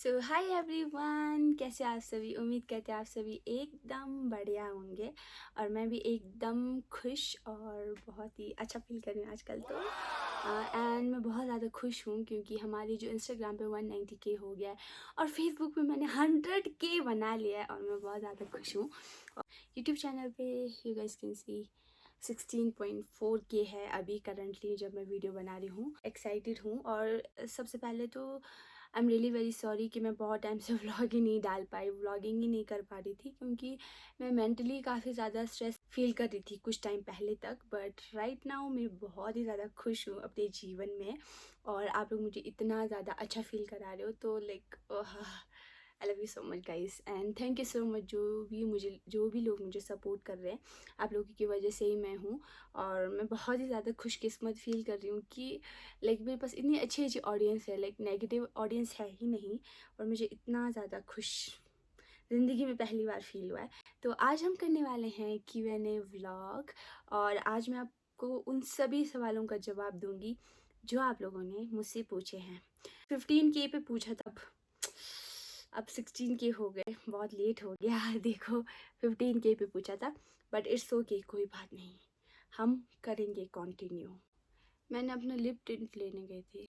सो hi everyone, कैसे आप सभी। उम्मीद करते हैं आप सभी एकदम बढ़िया होंगे और मैं भी एकदम खुश और बहुत ही अच्छा फील कर रही हूँ आजकल तो। एंड मैं बहुत ज़्यादा खुश हूँ क्योंकि हमारी जो इंस्टाग्राम पे 190K हो गया है और फेसबुक पे मैंने 100K बना लिया है और मैं बहुत ज़्यादा खुश हूँ। यूट्यूब चैनल पे you guys can see 16.4K है अभी करंटली जब मैं वीडियो बना रही हूँ। एक्साइटेड हूँ और सबसे पहले तो I am really very sorry कि मैं बहुत टाइम से व्लॉग ही नहीं डाल पाई, व्लॉगिंग ही नहीं कर पा रही थी क्योंकि मैं मेंटली काफ़ी ज़्यादा स्ट्रेस फील कर रही थी कुछ टाइम पहले तक। बट राइट नाउ मैं बहुत ही ज़्यादा खुश हूँ अपने जीवन में और आप लोग मुझे इतना ज़्यादा अच्छा फील करा रहे हो तो like I love you so much guys and thank you so much. जो भी लोग मुझे सपोर्ट कर रहे हैं, आप लोगों की वजह से ही मैं हूँ और मैं बहुत ही ज़्यादा खुशकिस्मत फील कर रही हूँ कि लाइक मेरे पास इतनी अच्छी अच्छी ऑडियंस है। लाइक नेगेटिव ऑडियंस है ही नहीं और मुझे इतना ज़्यादा खुश ज़िंदगी में पहली बार फील हुआ है। तो आज हम करने वाले हैं Q&A व्लॉग और आज मैं आपको उन सभी सवालों का जवाब दूंगी जो आप लोगों ने मुझसे पूछे हैं। 15K पे पूछा था, अब 16K हो गए, बहुत लेट हो गया देखो 15K पे पूछा था बट इट्स ओके, कोई बात नहीं, हम करेंगे कंटिन्यू। मैंने अपना लिप टिंट लेने गई थी।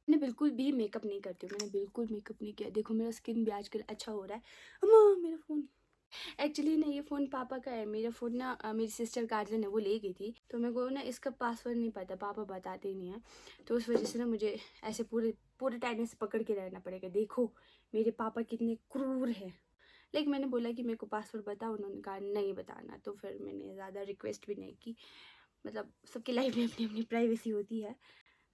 मैंने बिल्कुल भी मेकअप नहीं करती हूँ, मैंने बिल्कुल मेकअप नहीं किया। देखो मेरा स्किन भी आजकल अच्छा हो रहा है। अम्मा मेरा फ़ोन, एक्चुअली ना ये फ़ोन पापा का है। मेरा फ़ोन ना मेरी सिस्टर गार्जियन है, वो ले गई थी तो मेरे को ना इसका पासवर्ड नहीं पता, पापा बताते ही नहीं है। तो उस वजह से ना मुझे ऐसे पूरे पूरे टाइम से पकड़ के रहना पड़ेगा। देखो मेरे पापा कितने क्रूर हैं। लाइक मैंने बोला कि मेरे को पासवर्ड बता, उन्होंने कहा नहीं बताना, तो फिर मैंने ज़्यादा रिक्वेस्ट भी नहीं की। मतलब सबकी लाइफ में अपनी अपनी प्राइवेसी होती है।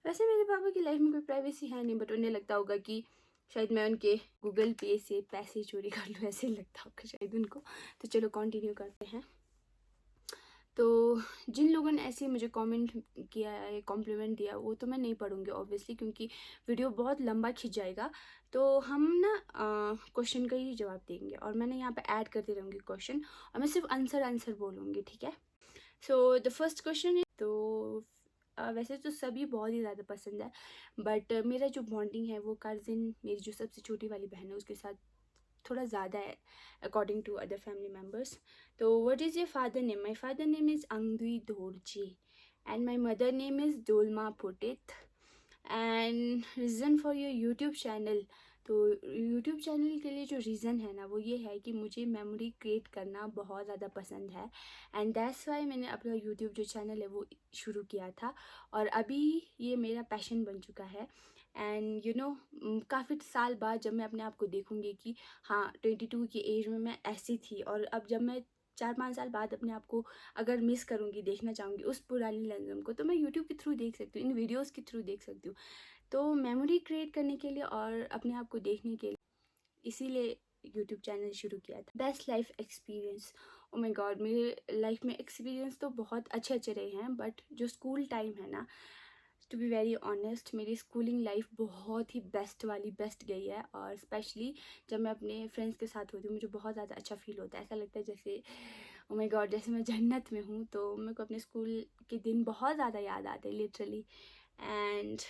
वैसे मेरे पापा की लाइफ में कोई प्राइवेसी है नहीं बट उन्हें लगता होगा कि शायद मैं उनके गूगल पे से पैसे चोरी कर लूँ, ऐसे लगता होगा शायद उनको। तो चलो कंटिन्यू करते हैं। तो जिन लोगों ने ऐसे मुझे कमेंट किया है, कॉम्प्लीमेंट दिया, वो तो मैं नहीं पढ़ूंगी ऑब्वियसली क्योंकि वीडियो बहुत लंबा खिंच जाएगा। तो हम ना क्वेश्चन का ही जवाब देंगे और मैंने यहाँ पे ऐड करती रहूँगी क्वेश्चन और मैं सिर्फ आंसर बोलूँगी, ठीक है। सो द फर्स्ट क्वेश्चन है, तो वैसे तो सभी बहुत ही ज़्यादा पसंद है बट मेरा जो बॉन्डिंग है वो कज़िन, मेरी जो सबसे छोटी वाली बहन है, उसके साथ थोड़ा ज़्यादा है according to other family members. तो what is your father name? My father name is Angdui Dorji and my mother name is Dolma Putit. And reason for your YouTube channel, तो यूट्यूब चैनल के लिए जो रीज़न है ना वो ये है कि मुझे मेमोरी क्रिएट करना बहुत ज़्यादा पसंद है एंड दैट्स वाई मैंने अपना यूट्यूब जो चैनल है वो शुरू किया था और अभी ये मेरा पैशन बन चुका है। एंड यू नो काफ़ी साल बाद जब मैं अपने आप को देखूँगी कि हाँ 22 की एज में मैं ऐसी थी और अब जब मैं 4-5 साल बाद अपने आप को अगर मिस करूँगी, देखना चाहूँगी उस पुरानी लम्हों को, तो मैं यूट्यूब के थ्रू देख सकती हूँ, इन वीडियोज़ के थ्रू देख सकती हूँ। तो मेमोरी क्रिएट करने के लिए और अपने आप को देखने के लिए इसीलिए यूट्यूब चैनल शुरू किया था। Best life experience, oh my god, मेरे लाइफ में एक्सपीरियंस तो बहुत अच्छे अच्छे रहे हैं बट जो स्कूल टाइम है ना, टू बी वेरी ऑनेस्ट, मेरी स्कूलिंग लाइफ बहुत ही बेस्ट गई है और स्पेशली जब मैं अपने फ्रेंड्स के साथ होती हूँ मुझे बहुत ज़्यादा अच्छा फील होता है। ऐसा लगता है जैसे ओ माय गॉड जैसे मैं जन्नत में हूँ। तो मेरे को अपने स्कूल के दिन बहुत ज़्यादा याद आते हैं लिटरली एंड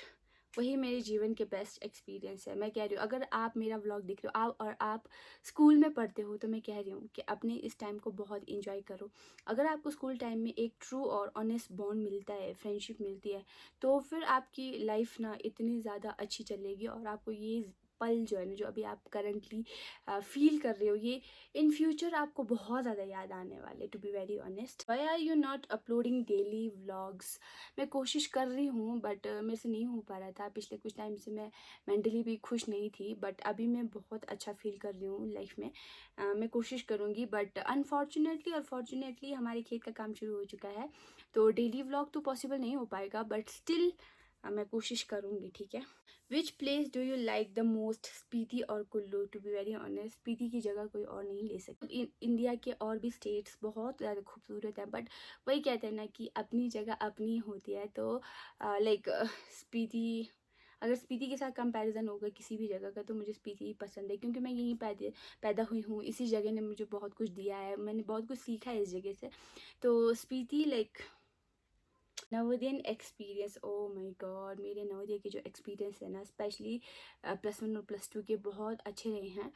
वही मेरे जीवन के बेस्ट एक्सपीरियंस है। मैं कह रही हूँ अगर आप मेरा व्लॉग देख रहे हो और आप स्कूल में पढ़ते हो तो मैं कह रही हूँ कि अपने इस टाइम को बहुत इंजॉय करो। अगर आपको स्कूल टाइम में एक ट्रू और ऑनेस्ट बॉन्ड मिलता है, फ्रेंडशिप मिलती है, तो फिर आपकी लाइफ ना इतनी ज़्यादा अच्छी चलेगी और आपको ये पल जो है ना, जो अभी आप करंटली फील कर रहे हो, ये इन फ्यूचर आपको बहुत ज़्यादा याद आने वाले। To be very honest, why are you not uploading daily vlogs? मैं कोशिश कर रही हूँ बट मेरे से नहीं हो पा रहा था। पिछले कुछ टाइम से मैं मेंटली भी खुश नहीं थी बट अभी मैं बहुत अच्छा फील कर रही हूँ लाइफ में। मैं कोशिश करूँगी बट अनफॉर्चुनेटली और फॉर्चुनेटली हमारे खेत का काम शुरू हो चुका है तो डेली व्लॉग तो पॉसिबल नहीं हो पाएगा बट स्टिल मैं कोशिश करूँगी, ठीक है। Which place do you like the most? Spiti और Kullu. To be very honest, Spiti की जगह कोई और नहीं ले सकती। इंडिया के और भी स्टेट्स बहुत ज़्यादा खूबसूरत है बट वही कहते हैं ना कि अपनी जगह अपनी होती है। तो लाइक स्पीति, अगर स्पीति के साथ कंपैरिजन होगा किसी भी जगह का तो मुझे स्पीति ही पसंद है क्योंकि मैं यहीं पैदा हुई हूँ। इसी जगह ने मुझे बहुत कुछ दिया है, मैंने बहुत कुछ सीखा है इस जगह से। तो स्पीति लाइक नवोदयन एक्सपीरियंस, ओ माय गॉड, मेरे नवोदय के जो एक्सपीरियंस है ना, स्पेशली +1 और +2 के बहुत अच्छे रहे हैं।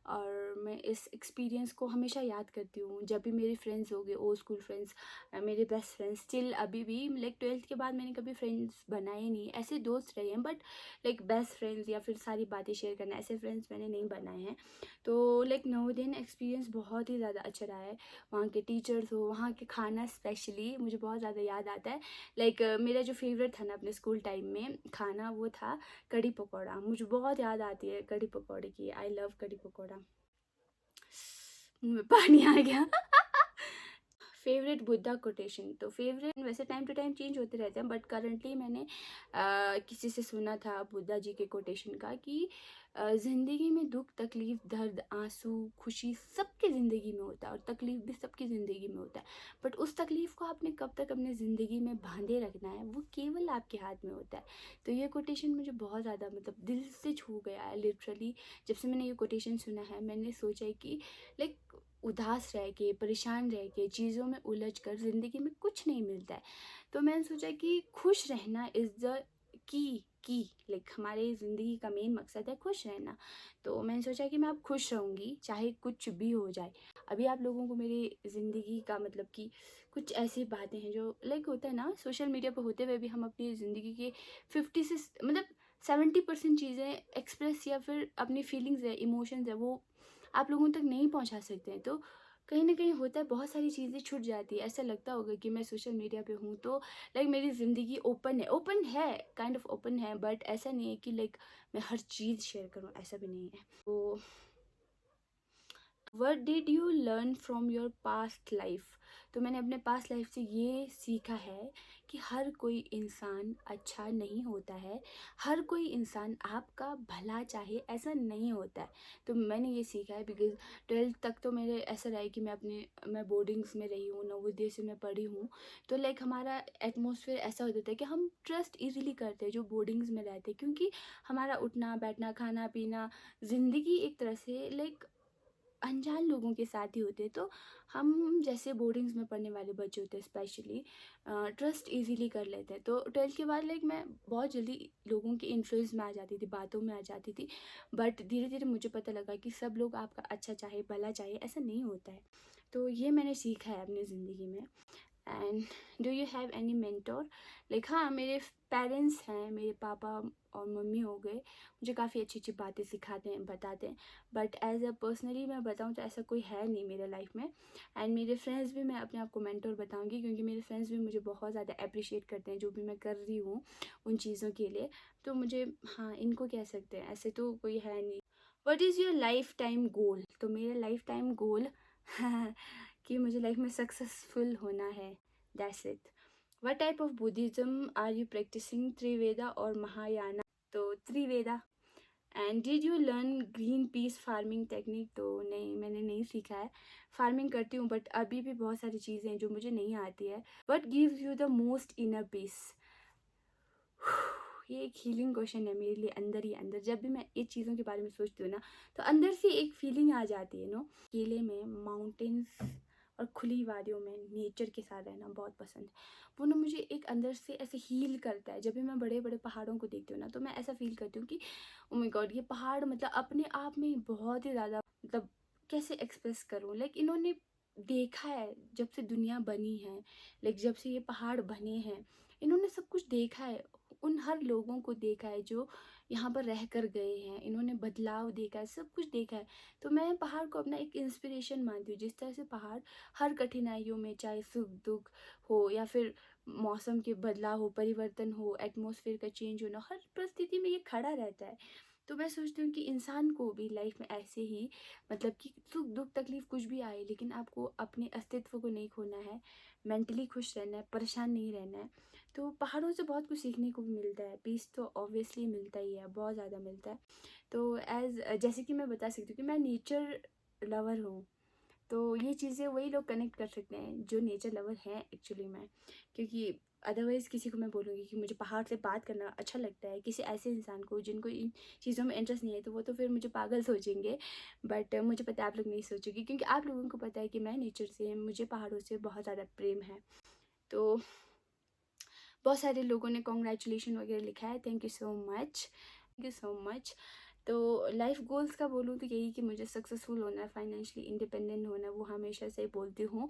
और मैं इस एक्सपीरियंस को हमेशा याद करती हूँ जब भी मेरे फ्रेंड्स हो गए, ओल्ड स्कूल फ्रेंड्स, मेरे बेस्ट फ्रेंड्स, स्टिल अभी भी लाइक 12th के बाद मैंने कभी फ्रेंड्स बनाए नहीं, ऐसे दोस्त रहे हैं बट लाइक बेस्ट फ्रेंड्स या फिर सारी बातें शेयर करना, ऐसे फ्रेंड्स मैंने नहीं बनाए हैं। तो लाइक नवोदयन एक्सपीरियंस बहुत ही ज़्यादा अच्छा रहा है। वहाँ के टीचर्स हो, वहाँ के खाना स्पेशली मुझे बहुत ज़्यादा याद आता है। लाइक मेरा जो फेवरेट था ना अपने स्कूल टाइम में खाना, वो था कढ़ी पकौड़ा। मुझे बहुत याद आती है कढ़ी पकौड़े की। आई लव कढ़ी पकौड़ा, मुँह में पानी आ गया। फेवरेट बुद्धा कोटेशन, तो फेवरेट वैसे टाइम टू टाइम चेंज होते रहते हैं बट करंटली मैंने किसी से सुना था बुद्धा जी के कोटेशन का कि ज़िंदगी में दुख तकलीफ़ दर्द आंसू खुशी सबकी ज़िंदगी में होता है और तकलीफ़ भी सबकी ज़िंदगी में होता है, बट उस तकलीफ़ को आपने कब तक अपने ज़िंदगी में बांधे रखना है वो केवल आपके हाथ में होता है। तो ये कोटेशन मुझे बहुत ज़्यादा मतलब दिल से छू गया है लिटरली। जब से मैंने ये कोटेशन सुना है मैंने सोचा है कि लाइक उदास रह के, परेशान रह के, चीज़ों में उलझ कर ज़िंदगी में कुछ नहीं मिलता है। तो मैंने सोचा कि खुश रहना इज़ द की लाइक हमारे ज़िंदगी का मेन मकसद है खुश रहना। तो मैंने सोचा कि मैं अब खुश रहूँगी चाहे कुछ भी हो जाए। अभी आप लोगों को मेरी ज़िंदगी का मतलब कि कुछ ऐसी बातें हैं जो लाइक होता है ना, सोशल मीडिया पर होते हुए भी हम अपनी ज़िंदगी के 50 से मतलब 70% चीज़ें एक्सप्रेस या फिर अपनी फीलिंग्स है, इमोशंस है, वो आप लोगों तक नहीं पहुंचा सकते हैं। तो कहीं ना कहीं होता है बहुत सारी चीज़ें छूट जाती है। ऐसा लगता होगा कि मैं सोशल मीडिया पे हूँ तो लाइक मेरी ज़िंदगी ओपन है, काइंड ऑफ ओपन है, बट ऐसा नहीं है कि लाइक मैं हर चीज़ शेयर करूँ, ऐसा भी नहीं है। तो what did you learn from your past life, तो मैंने अपने पास्ट लाइफ से ये सीखा है कि हर कोई इंसान अच्छा नहीं होता है, हर कोई इंसान आपका भला चाहे ऐसा नहीं होता है। तो मैंने ये सीखा है बिकॉज 12th तक तो मेरे ऐसा रहा है कि मैं बोर्डिंग्स में रही हूँ, नवोदय से मैं पढ़ी हूँ। तो लाइक हमारा एटमोसफेयर ऐसा होता था कि हम ट्रस्ट इजीली करते हैं जो बोर्डिंग्स में रहते हैं, क्योंकि हमारा उठना बैठना खाना पीना ज़िंदगी एक तरह से लाइक अनजान लोगों के साथ ही होते हैं। तो हम जैसे बोर्डिंग्स में पढ़ने वाले बच्चे होते हैं स्पेशली ट्रस्ट इजीली कर लेते हैं। तो 12th के बाद लाइक मैं बहुत जल्दी लोगों के इन्फ्लुएंस में आ जाती थी, बातों में आ जाती थी। बट धीरे धीरे मुझे पता लगा कि सब लोग आपका अच्छा चाहे भला चाहे ऐसा नहीं होता है। तो ये मैंने सीखा है अपनी ज़िंदगी में। And do you have any mentor, like हाँ मेरे पेरेंट्स हैं, मेरे पापा और मम्मी हो गए, मुझे काफ़ी अच्छी अच्छी बातें सिखाते हैं बताते हैं। बट एज अ पर्सनली मैं बताऊँ तो ऐसा कोई है नहीं मेरे लाइफ में। एंड मेरे फ्रेंड्स भी, मैं अपने आप को मेंटोर बताऊँगी क्योंकि मेरे फ्रेंड्स भी मुझे बहुत ज़्यादा अप्रिशिएट करते हैं जो भी मैं कर रही हूँ उन चीज़ों के लिए। तो मुझे हाँ इनको कह सकते हैं, ऐसे तो कोई है नहीं। What is your lifetime goal, तो मेरा लाइफ टाइम गोल कि मुझे लाइफ में सक्सेसफुल होना है, that's it. What type of Buddhism are you practising, Theravada और महायाना, तो Theravada. And did you learn green peace farming technique, तो नहीं मैंने नहीं सीखा है। फार्मिंग करती हूँ बट अभी भी बहुत सारी चीज़ें हैं जो मुझे नहीं आती है। What gives you the most inner peace, ये एक हीलिंग क्वेश्चन है मेरे लिए। अंदर ही अंदर जब भी मैं इस चीज़ों के बारे में सोचती हूँ ना तो अंदर से एक फीलिंग आ जाती है नो। अकेले में माउंटेन्स और खुली वादियों में नेचर के साथ रहना बहुत पसंद है। वो ना मुझे एक अंदर से ऐसे हील करता है। जब भी मैं बड़े बड़े पहाड़ों को देखती हूँ ना तो मैं ऐसा फील करती हूँ कि ओ माय गॉड, ये पहाड़ मतलब अपने आप में बहुत ही ज़्यादा मतलब कैसे एक्सप्रेस करूँ, लाइक इन्होंने देखा है जब से दुनिया बनी है, लाइक जब से ये पहाड़ बने हैं इन्होंने सब कुछ देखा है। उन हर लोगों को देखा है जो यहाँ पर रह कर गए हैं, इन्होंने बदलाव देखा है, सब कुछ देखा है। तो मैं पहाड़ को अपना एक इंस्पिरेशन मानती हूँ। जिस तरह से पहाड़ हर कठिनाइयों में, चाहे सुख दुख हो या फिर मौसम के बदलाव हो, परिवर्तन हो, एटमॉस्फेयर का चेंज होना, हर परिस्थिति में ये खड़ा रहता है। तो मैं सोचती हूँ कि इंसान को भी लाइफ में ऐसे ही मतलब कि सुख दुख तकलीफ कुछ भी आए लेकिन आपको अपने अस्तित्व को नहीं खोना है, मेंटली खुश रहना है, परेशान नहीं रहना है। तो पहाड़ों से बहुत कुछ सीखने को भी मिलता है। पीस तो ऑब्वियसली मिलता ही है, बहुत ज़्यादा मिलता है। तो जैसे कि मैं बता सकती हूँ कि मैं नेचर लवर हूँ। तो ये चीज़ें वही लोग कनेक्ट कर सकते हैं जो नेचर लवर हैं एक्चुअली में, क्योंकि अदरवाइज़ किसी को मैं बोलूँगी कि मुझे पहाड़ से बात करना अच्छा लगता है, किसी ऐसे इंसान को जिनको इन चीज़ों में इंटरेस्ट नहीं है तो वो तो फिर मुझे पागल सोचेंगे। बट मुझे पता है आप लोग नहीं सोचोगे क्योंकि आप लोगों को पता है कि मैं नेचर से, मुझे पहाड़ों से बहुत ज़्यादा प्रेम है। तो बहुत सारे लोगों ने कॉन्ग्रेचुलेशन वगैरह लिखा है, thank you so much, thank you so much. तो लाइफ गोल्स का बोलूँ तो यही कि मुझे सक्सेसफुल होना है, फाइनेंशियली इंडिपेंडेंट होना है, वो हमेशा से बोलती हूँ।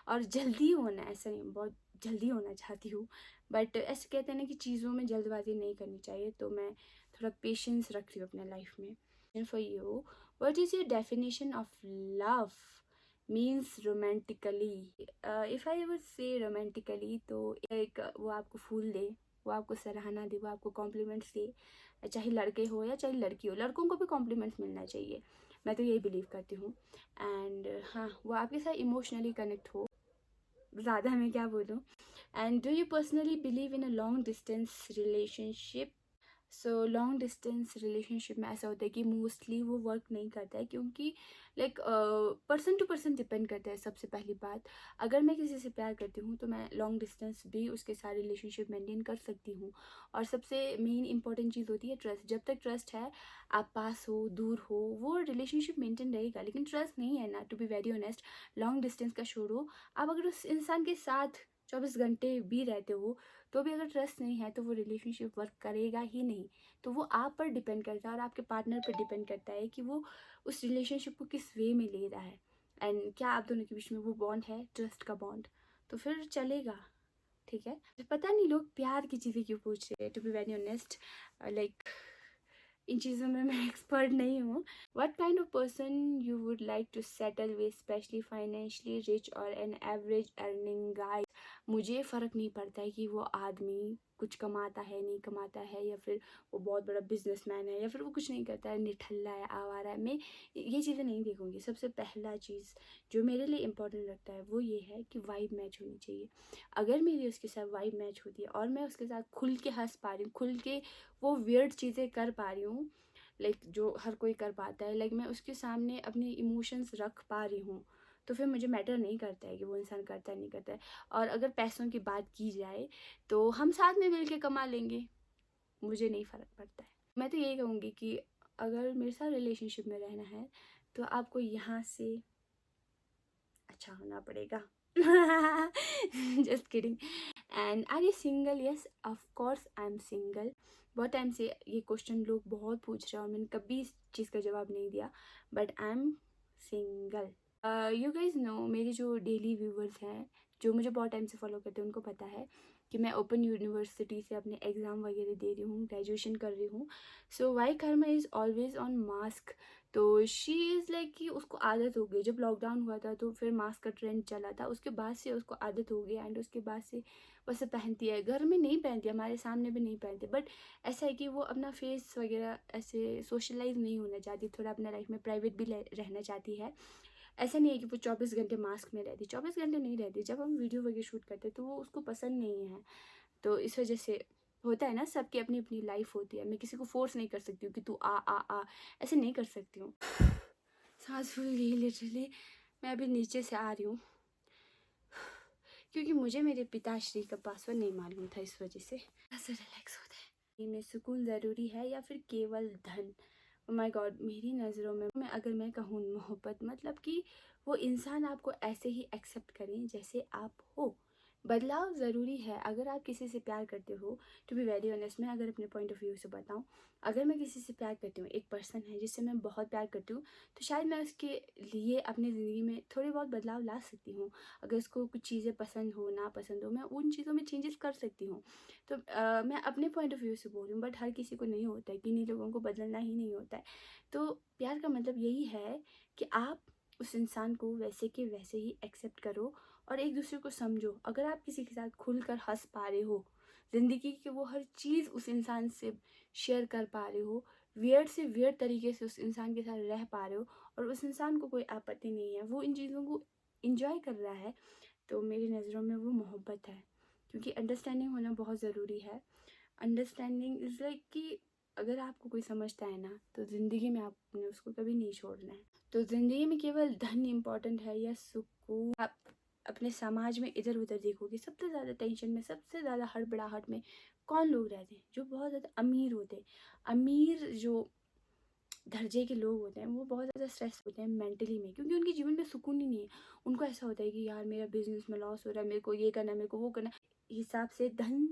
और जल्दी होना है, ऐसा नहीं बहुत जल्दी होना चाहती हूँ, बट ऐसे कहते हैं ना कि चीज़ों में जल्दबाजी नहीं करनी चाहिए, तो मैं थोड़ा पेशेंस रख रही हूँ अपने लाइफ में। And for you, what is your definition of love means romantically? If I would say romantically, तो एक वो आपको फूल दे, वो आपको सराहना दे, वो आपको कॉम्प्लीमेंट्स दे, चाहे लड़के हो या चाहे लड़की हो, लड़कों को भी कॉम्प्लीमेंट्स मिलना चाहिए, मैं तो यही बिलीव करती हूँ। एंड हाँ, वो आपके साथ इमोशनली कनेक्ट हो, ज़्यादा मैं क्या बोलूँ। And do you personally believe in a long distance relationship? So long distance relationship में ऐसा होता है कि मोस्टली वो वर्क नहीं करता है, क्योंकि like person to person depend करता है। सबसे पहली बात, अगर मैं किसी से प्यार करती हूँ तो मैं लॉन्ग डिस्टेंस भी उसके साथ रिलेशनशिप मेंटेन कर सकती हूँ। और सबसे मेन इंपॉर्टेंट चीज़ होती है ट्रस्ट। जब तक ट्रस्ट है, आप पास हो दूर हो, वो रिलेशनशिप मेंटेन रहेगा। लेकिन ट्रस्ट नहीं है ना, to be very honest, long distance का छोड़ो, आप अगर उस इंसान के साथ 24 घंटे भी रहते हो तो भी अगर ट्रस्ट नहीं है तो वो रिलेशनशिप वर्क करेगा ही नहीं। तो वो आप पर डिपेंड करता है और आपके पार्टनर पर डिपेंड करता है कि वो उस रिलेशनशिप को किस वे में ले रहा है, एंड क्या आप दोनों के बीच में वो बॉन्ड है, ट्रस्ट का बॉन्ड, तो फिर चलेगा। ठीक है, तो पता नहीं लोग प्यार की चीज़ें क्यों पूछ रहे हैं, to be very honest, like इन चीज़ों में मैं एक्सपर्ट नहीं हूँ। What kind of person you would like to settle with, specially financially rich और एन एवरेज अर्निंग गाय? मुझे फ़र्क नहीं पड़ता है कि वो आदमी कुछ कमाता है नहीं कमाता है, या फिर वो बहुत बड़ा बिजनेसमैन है, या फिर वो कुछ नहीं करता है, निठल्ला है, आवारा है, मैं ये चीज़ें नहीं देखूँगी। सबसे पहला चीज़ जो मेरे लिए इम्पोर्टेंट लगता है वो ये है कि वाइब मैच होनी चाहिए। अगर मेरी उसके साथ वाइब मैच होती है और मैं उसके साथ खुल के हंस पा रही हूँ, खुल के वो वियर्ड चीज़ें कर पा रही हूँ, लाइक जो हर कोई कर पाता है, लाइक मैं उसके सामने अपने इमोशंस रख पा रही हूँ, तो फिर मुझे मैटर नहीं करता है कि वो इंसान करता है नहीं करता है। और अगर पैसों की बात की जाए तो हम साथ में मिल के कमा लेंगे, मुझे नहीं फ़र्क पड़ता है। मैं तो यही कहूँगी कि अगर मेरे साथ रिलेशनशिप में रहना है तो आपको यहाँ से अच्छा होना पड़ेगा। Just kidding. And are you single? Yes, of course I am single. बहुत टाइम से ये क्वेश्चन लोग बहुत पूछ रहे हैं और मैंने कभी इस चीज़ का जवाब नहीं दिया, but I am single. You guys know, मेरे जो डेली व्यूवर्स हैं जो मुझे बहुत टाइम से फॉलो करते हैं उनको पता है कि मैं ओपन यूनिवर्सिटी से अपने एग्ज़ाम वगैरह दे रही हूँ, ग्रेजुएशन कर रही हूँ। So why Karma is always on mask. तो शी इज़ लाइक कि उसको आदत हो गई, जब लॉकडाउन हुआ था तो फिर मास्क का ट्रेंड चला था, उसके बाद से उसको आदत हो गई, एंड उसके बाद से वैसे पहनती है, घर में नहीं पहनती, हमारे सामने भी नहीं पहनती, बट ऐसा है कि वो अपना फेस वगैरह ऐसे सोशलाइज नहीं होना चाहती, थोड़ा अपना लाइफ में प्राइवेट भी रहना चाहती है। ऐसा नहीं है कि वो 24 घंटे मास्क में रहती, 24 घंटे नहीं रहती, जब हम वीडियो वगैरह शूट करते तो वो उसको पसंद नहीं है। तो इस वजह से होता है ना, सबकी अपनी अपनी लाइफ होती है, मैं किसी को फोर्स नहीं कर सकती हूँ कि तू आ आ आ, ऐसे नहीं कर सकती हूँ। सांस फूल गई लिटरली। मैं अभी नीचे से आ रही हूँ क्योंकि मुझे मेरे पिताश्री का पासवर्ड नहीं मालूम था, इस वजह से ऐसे रिलैक्स होता है। में सुकून ज़रूरी है या फिर केवल धन? ओ माय गॉड, मेरी नज़रों में अगर मैं कहूँ मोहब्बत मतलब कि वो इंसान आपको ऐसे ही एक्सेप्ट करें जैसे आप हो। बदलाव ज़रूरी है अगर आप किसी से प्यार करते हो। टू बी वेरी ऑनेस्ट, मैं अगर अपने पॉइंट ऑफ व्यू से बताऊँ, अगर मैं किसी से प्यार करती हूँ, एक पर्सन है जिससे मैं बहुत प्यार करती हूँ, तो शायद मैं उसके लिए अपनी ज़िंदगी में थोड़े बहुत बदलाव ला सकती हूँ। अगर उसको कुछ चीज़ें पसंद हो ना पसंद हो, मैं उन चीज़ों में चेंजेस कर सकती हूँ। तो मैं अपने पॉइंट ऑफ व्यू से बोल रही हूँ, बट हर किसी को नहीं होता है, किन्हीं लोगों को बदलना ही नहीं होता है। तो प्यार का मतलब यही है कि आप उस इंसान को वैसे के वैसे ही एक्सेप्ट करो और एक दूसरे को समझो। अगर आप किसी के साथ खुलकर हंस पा रहे हो, ज़िंदगी की वो हर चीज़ उस इंसान से शेयर कर पा रहे हो, वियर्ड से वियर्ड तरीके से उस इंसान के साथ रह पा रहे हो, और उस इंसान को कोई आपत्ति नहीं है, वो इन चीज़ों को इंजॉय कर रहा है, तो मेरी नज़रों में वो मोहब्बत है। क्योंकि अंडरस्टैंडिंग होना बहुत ज़रूरी है। अंडरस्टैंडिंग इज़ लाइक कि अगर आपको कोई समझता है ना, तो ज़िंदगी में आपने उसको कभी नहीं छोड़ना है। तो ज़िंदगी में केवल धन इम्पॉर्टेंट है या सुकून? आप अपने समाज में इधर उधर देखोगे, सबसे ज़्यादा टेंशन में, सबसे ज़्यादा हड़बड़ाहट में कौन लोग रहते हैं? जो बहुत ज़्यादा अमीर होते हैं। अमीर जो दर्जे के लोग होते हैं वो बहुत ज़्यादा स्ट्रेस होते हैं मेंटली में, क्योंकि उनके जीवन में सुकून ही नहीं है। उनको ऐसा होता है कि यार मेरा बिजनेस में लॉस हो रहा है, मेरे को ये करना है, मेरे को वो करना है। हिसाब से धन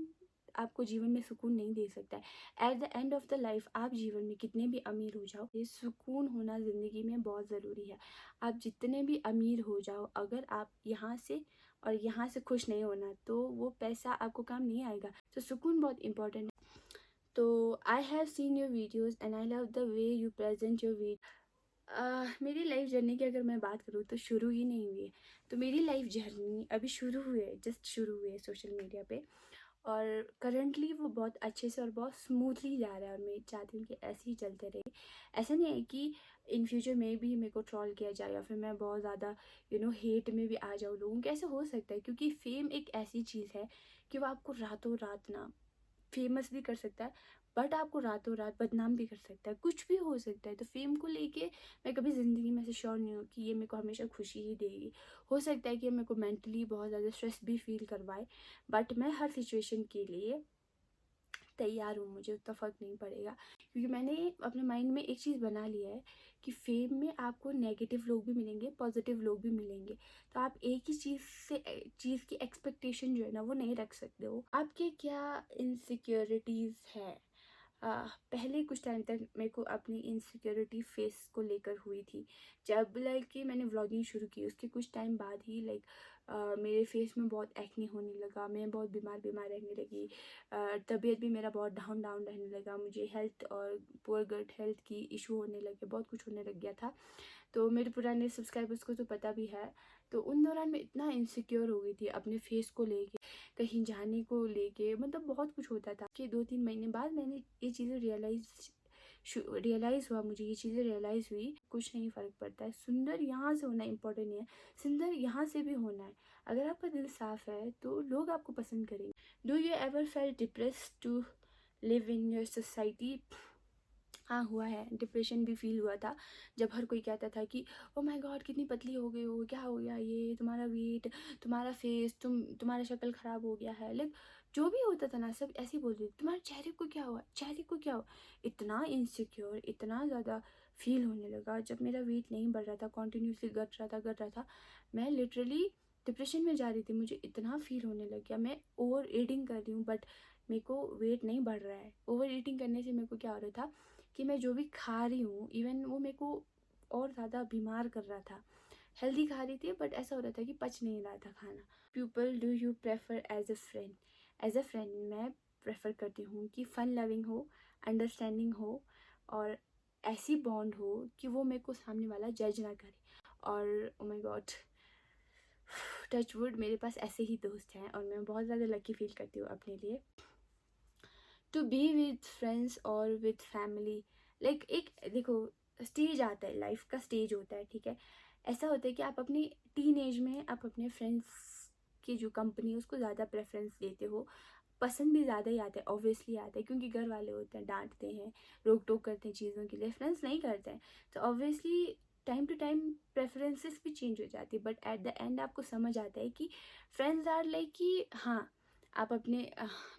आपको जीवन में सुकून नहीं दे सकता है। At the end of the life आप जीवन में कितने भी अमीर हो जाओ, ये सुकून होना ज़िंदगी में बहुत ज़रूरी है। आप जितने भी अमीर हो जाओ, अगर आप यहाँ से और यहाँ से खुश नहीं होना तो वो पैसा आपको काम नहीं आएगा। तो सुकून बहुत इंपॉर्टेंट है। तो I have seen your videos and I love the way you present your video. मेरी लाइफ जर्नी की अगर मैं बात करूँ तो शुरू ही नहीं हुई है। तो मेरी लाइफ जर्नी अभी शुरू हुई है, जस्ट शुरू हुई है सोशल मीडिया पे, और करंटली वो बहुत अच्छे से और बहुत स्मूथली जा रहा है, और मैं चाहती हूँ कि ऐसे ही चलते रहे। ऐसा नहीं है कि इन फ्यूचर में भी मेरे को ट्रोल किया जाए या फिर मैं बहुत ज़्यादा हेट में भी आ जाऊँ लोगों को। ऐसा हो सकता है क्योंकि फेम एक ऐसी चीज़ है कि वो आपको रातों रात ना फेमस भी कर सकता है, बट आपको रातों रात बदनाम भी कर सकता है, कुछ भी हो सकता है। तो फेम को लेके मैं कभी ज़िंदगी में से श्योर नहीं हूँ कि ये मेरे को हमेशा खुशी ही देगी। हो सकता है कि मेरे को मेंटली बहुत ज़्यादा स्ट्रेस भी फील करवाए, बट मैं हर सिचुएशन के लिए तैयार हूँ, मुझे उतना फ़र्क नहीं पड़ेगा, क्योंकि मैंने अपने माइंड में एक चीज़ बना लिया है कि फेम में आपको नेगेटिव लोग भी मिलेंगे, पॉजिटिव लोग भी मिलेंगे। तो आप एक ही चीज़ की एक्सपेक्टेशन जो है ना वो नहीं रख सकते हो। आपके क्या इनसिक्योरिटीज़ है? पहले कुछ टाइम तक मेरे को अपनी इनसिक्योरिटी फेस को लेकर हुई थी। जब लाइक कि मैंने व्लॉगिंग शुरू की उसके कुछ टाइम बाद ही लाइक मेरे फेस में बहुत एक्ने होने लगा, मैं बहुत बीमार रहने लगी, तबीयत भी मेरा बहुत डाउन रहने लगा, मुझे हेल्थ और पुअर गट हेल्थ की इशू होने लगे, बहुत कुछ होने लग गया था। तो मेरे पुराने सब्सक्राइबर्स को तो पता भी है। तो उन दौरान मैं इतना इनसिक्योर हो गई थी अपने फेस को लेके, कहीं जाने को लेके, मतलब बहुत कुछ होता था। कि 2-3 महीने बाद मैंने ये चीज़ें रियलाइज़ हुआ, मुझे ये चीज़ें रियलाइज़ हुई, कुछ नहीं फ़र्क पड़ता है। सुंदर यहाँ से होना इम्पोर्टेंट नहीं है, सुंदर यहाँ से भी होना है। अगर आपका दिल साफ़ है तो लोग आपको पसंद करेंगे। Do you ever feel depressed to live in your society? हाँ, हुआ है। डिप्रेशन भी फील हुआ था जब हर कोई कहता था कि ओ माय गॉड कितनी पतली हो गई हो, क्या हो गया, ये तुम्हारा वेट, तुम्हारा फेस, तुम्हारा शक्ल ख़राब हो गया है। लाइक जो भी होता था ना सब ऐसे ही बोलते थे, तुम्हारे चेहरे को क्या हुआ, चेहरे को क्या हुआ। इतना इनसिक्योर, इतना ज़्यादा फील होने लगा जब मेरा वेट नहीं बढ़ रहा था, कॉन्टीन्यूसली घट रहा था। मैं लिटरली डिप्रेशन में जा रही थी, मुझे इतना फील होने लग गया। मैं ओवर ईटिंग कर रही हूँ बट मेरे को वेट नहीं बढ़ रहा है। ओवर ईटिंग करने से मेरे को क्या हो रहा था कि मैं जो भी खा रही हूँ इवन वो मेरे को और ज़्यादा बीमार कर रहा था। हेल्दी खा रही थी बट ऐसा हो रहा था कि पच नहीं रहा था खाना। People do you prefer as a friend? As a friend मैं प्रेफर करती हूँ कि फ़न लविंग हो, अंडरस्टैंडिंग हो, और ऐसी बॉन्ड हो कि वो मेरे को सामने वाला जज ना करे। और ओ माय गॉड, टच वुड मेरे पास ऐसे ही दोस्त हैं और मैं बहुत ज़्यादा लकी फील करती हूँ अपने लिए। टू बी विद फ्रेंड्स और विद फैमिली, लाइक एक देखो स्टेज आता है, लाइफ का स्टेज होता है, ठीक है। ऐसा होता है कि आप अपनी टीन एज में आप अपने फ्रेंड्स की जो कंपनी है उसको ज़्यादा प्रेफरेंस देते हो, पसंद भी ज़्यादा ही आता है, ऑब्वियसली आता है, क्योंकि घर वाले होते हैं, डांटते हैं, रोक टोक करते हैं चीज़ों के लिए, फ्रेंड्स नहीं करते हैं। तो obviously time to time preferences भी चेंज हो जाती है, बट एट द एंड आपको समझ आता है कि फ्रेंड्स आर लाइक कि हाँ, आप अपने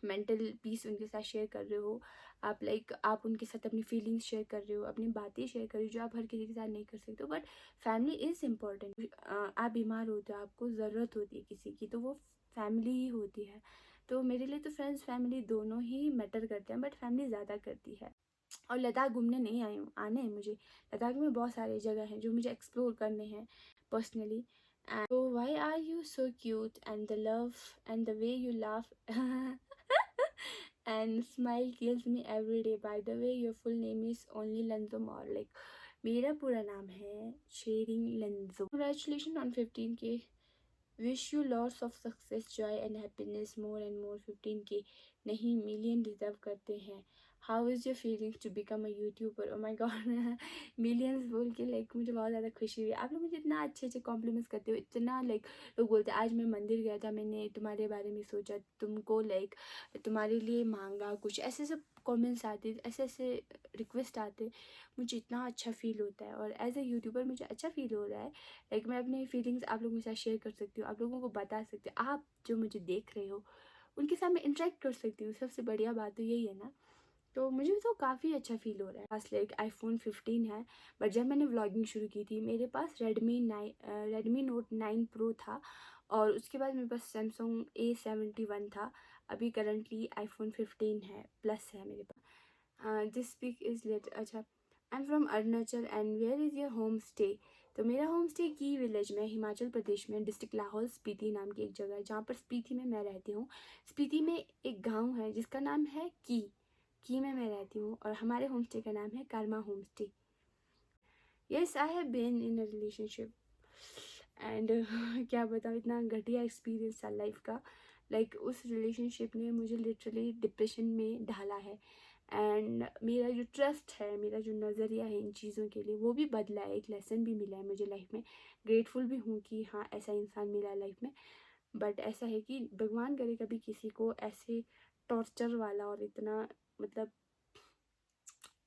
मेंटल पीस उनके साथ शेयर कर रहे हो, आप लाइक आप उनके साथ अपनी फीलिंग्स शेयर कर रहे हो, अपनी बातें शेयर कर रहे हो जो आप हर किसी के साथ नहीं कर सकते हो। But family is important. आप बीमार होते हो, आपको ज़रूरत होती है किसी की, तो वो फैमिली ही होती है। तो मेरे लिए तो फ्रेंड्स फैमिली दोनों ही मैटर करते हैं, बट फैमिली ज़्यादा करती है। और लद्दाख घूमने नहीं आई हूँ, आना है मुझे। लद्दाख में बहुत सारी जगह हैं जो मुझे एक्सप्लोर करने हैं personally. And so why are you so cute, and the love and the way you laugh and smile kills me every day. By the way, your full name is only Lanzo Maur. Like मेरा पूरा नाम है Tshering लंजो। Congratulations on 15K. Wish you lots of success, joy and happiness, more and more। 15K नहीं, million deserve करते हैं। How is your feelings to become a youtuber? Oh my god, millions बोल के like मुझे बहुत ज़्यादा खुशी हुई। आप लोग मुझे इतना अच्छे अच्छे कॉम्प्लीमेंट्स करते हो, इतना लाइक लोग बोलते हैं आज मैं मंदिर गया था, मैंने तुम्हारे बारे में सोचा, तुमको लाइक तुम्हारे लिए मांगा, कुछ ऐसे सब कमेंट्स आते, ऐसे ऐसे रिक्वेस्ट आते, मुझे इतना अच्छा फील होता है। और एज ए यूट्यूबर मुझे अच्छा फील हो रहा है, लाइक मैं अपनी फीलिंग्स आप लोगों के साथ शेयर कर सकती हूँ, आप लोगों को बता सकती हूँ, आप जो मुझे देख रहे हो उनके साथ मैं इंटरेक्ट कर सकती हूँ। सबसे बढ़िया बात तो यही है ना। तो मुझे तो काफ़ी अच्छा फील हो रहा है। पास लाइक आईफोन 15 है, बट जब मैंने व्लॉगिंग शुरू की थी मेरे पास रेडमी नोट 9 प्रो था, और उसके बाद मेरे पास सैमसंग A71 था। अभी करंटली iPhone 15 है, प्लस है मेरे पास। दिस पिक इज़ लेट, अच्छा, I am from Arunachal and where is your home stay. तो मेरा होम स्टे की विलेज में, हिमाचल प्रदेश में, डिस्ट्रिक्ट लाहौल स्पीति नाम की एक जगह है, जहाँ पर स्पीति में मैं रहती हूँ। स्पीति में एक गांव है जिसका नाम है की में मैं रहती हूँ, और हमारे होम स्टे का नाम है Karma home stay. Yes, I have been in a relationship and क्या बताऊँ, इतना घटिया एक्सपीरियंस था लाइफ का। लाइक उस रिलेशनशिप ने मुझे लिटरली डिप्रेशन में डाला है, एंड मेरा जो ट्रस्ट है, मेरा जो नज़रिया है इन चीज़ों के लिए, वो भी बदला है। एक लेसन भी मिला है मुझे लाइफ में। ग्रेटफुल भी हूँ कि हाँ, ऐसा इंसान मिला लाइफ में। बट ऐसा है कि भगवान करे कभी किसी को ऐसे टॉर्चर वाला और इतना मतलब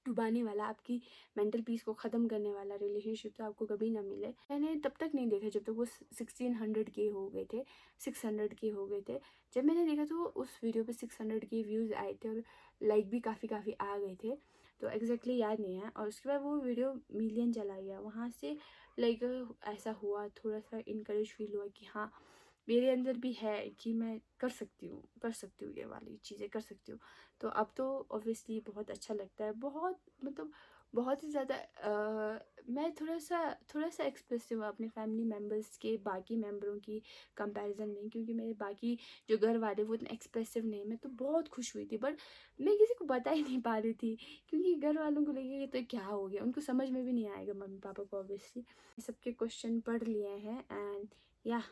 डुबाने वाला, आपकी मेंटल पीस को ख़त्म करने वाला रिलेशनशिप तो आपको कभी ना मिले। मैंने तब तक नहीं देखा जब तक वो 1600 के हो गए थे, 600 के हो गए थे। जब मैंने देखा तो उस वीडियो पे 600 के व्यूज़ आए थे और लाइक भी काफ़ी आ गए थे। तो एग्जैक्टली याद नहीं है। और उसके बाद वो वीडियो मिलियन चला गया। वहाँ से लाइक ऐसा हुआ, थोड़ा सा इनकरेज फील हुआ कि हाँ, मेरे अंदर भी है कि मैं कर सकती हूँ ये वाली चीज़ें कर सकती हूँ। तो अब तो ऑब्वियसली बहुत अच्छा लगता है, बहुत मतलब बहुत ही ज़्यादा। मैं थोड़ा सा एक्सप्रेसिव हूँ अपने फैमिली मेम्बर्स के बाकी मेम्बरों की कंपैरिजन में, क्योंकि मेरे बाकी जो घर वाले वो इतना एक्सप्रेसिव नहीं। मैं तो बहुत खुश हुई थी, बट मैं किसी को बता ही नहीं पा रही थी, क्योंकि घर वालों को लगेगा तो क्या हो गया, उनको समझ में भी नहीं आएगा, मम्मी पापा को ऑब्वियसली। सबके क्वेश्चन पढ़ लिए हैं एंड या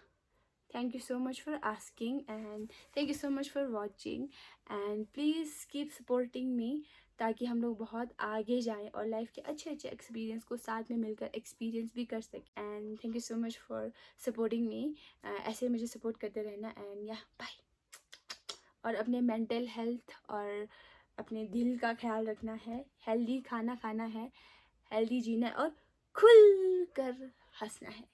thank you so much for asking and thank you so much for watching and please keep supporting me, ताकि हम लोग बहुत आगे जाएं और लाइफ के अच्छे एक्सपीरियंस को साथ में मिलकर एक्सपीरियंस भी कर सकें। And thank you so much for supporting me. ऐसे मुझे सपोर्ट करते रहना एंड या बाय। और अपने मेंटल हेल्थ और अपने दिल का ख्याल रखना है, हेल्दी खाना खाना है, हेल्दी जीना है और खुल कर हंसना है।